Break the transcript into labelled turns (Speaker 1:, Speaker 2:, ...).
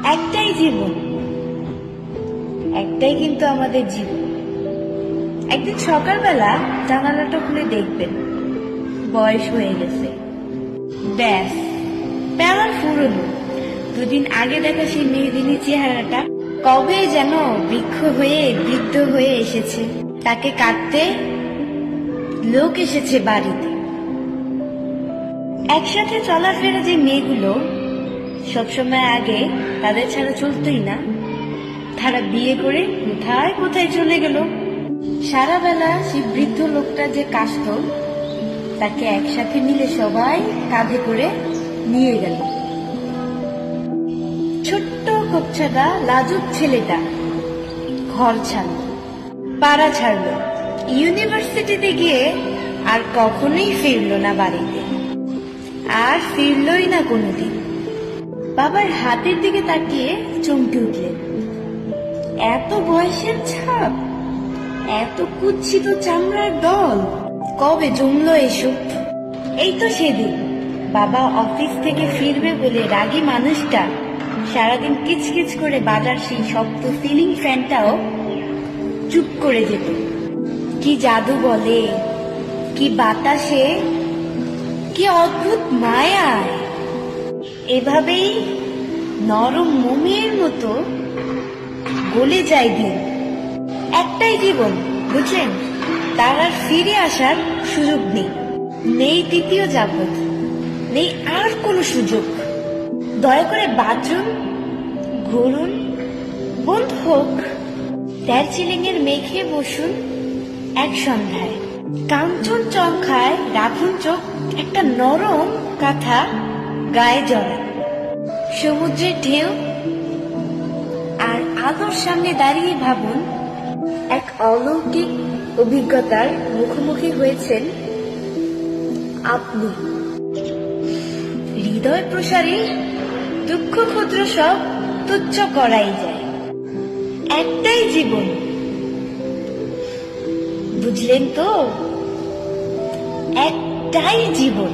Speaker 1: একটাই জীবন, একটাই কিন্তু আমাদের জীবন। একদিন সকালবেলা জানালাটা খুলে দেখবেন বয়স হয়ে গেছে, ব্যাস প্যালার ফুরনো। দুদিন আগে দেখা সেই মেয়েদিনী চেহারাটা কবে যেন বৃক্ষ হয়ে বৃদ্ধ হয়ে এসেছে। তাকে কাটতে লোক এসেছে বাড়িতে। একসাথে চলাফেরা যে মেয়েগুলো সবসময় আগে তাদের ছাড়া চলতোই না, তারা বিয়ে করে কোথায় কোথায় চলে গেল। সারা বেলা সেই বৃদ্ধ লোকটা যে কাশত, তাকে একসাথে মিলে সবাই কাঁধে করে নিয়ে গেল। ছোট্ট কোপছাদা লাজুক ছেলেটা ঘর ছাড়ল, পাড়া ছাড়ল, ইউনিভার্সিটিতে গিয়ে আর কখনোই ফিরল না বাড়িতে, আর ফিরলই না কোনোদিন। বাবার হাতের দিকে তাকিয়ে চমকে উঠলেন। এত বয়সের ছাপ, এত কুৎসিত চামড়ার দল, কবে জমলো এসব? এই তো সেদিন বাবা অফিস থেকে ফিরবে বলে রাগী মানুষটা সারাদিন কিচকিচ করে বাজার সেই শক্ত সিলিং ফ্যানটাও চুপ করে যেত। কি জাদু বলে, কি বাতাসে, কি অদ্ভুত মায়ায় এভাবেই নরম মোমের মতো গলে যায় দিন। একটাই জীবন, বুঝলেন? তার আর ফিরে আসার সুযোগ নেই, নেই তৃতীয় জগৎ, নেই আর কোনো সুযোগ। দয়া করে বাথরুম ঘুরুন, বন্ধ হোক, দার্জিলিং এর মেঘে বসুন এক সন্ধ্যায়, কাঞ্চন চংখায় রাখুন চোখ, একটা নরম কাঁথা গায়ে জড়ান, সমুদ্রের ঢেউ আর আলোর সামনে দাঁড়িয়ে ভাবুন এক অলৌকিক অভিজ্ঞতার মুখোমুখি হয়েছেন আপনি। হৃদয় প্রসারী দুঃখ ক্ষুদ্র সব তুচ্ছ করাই যায়। একটাই জীবন, বুঝলেন তো? একটাই জীবন।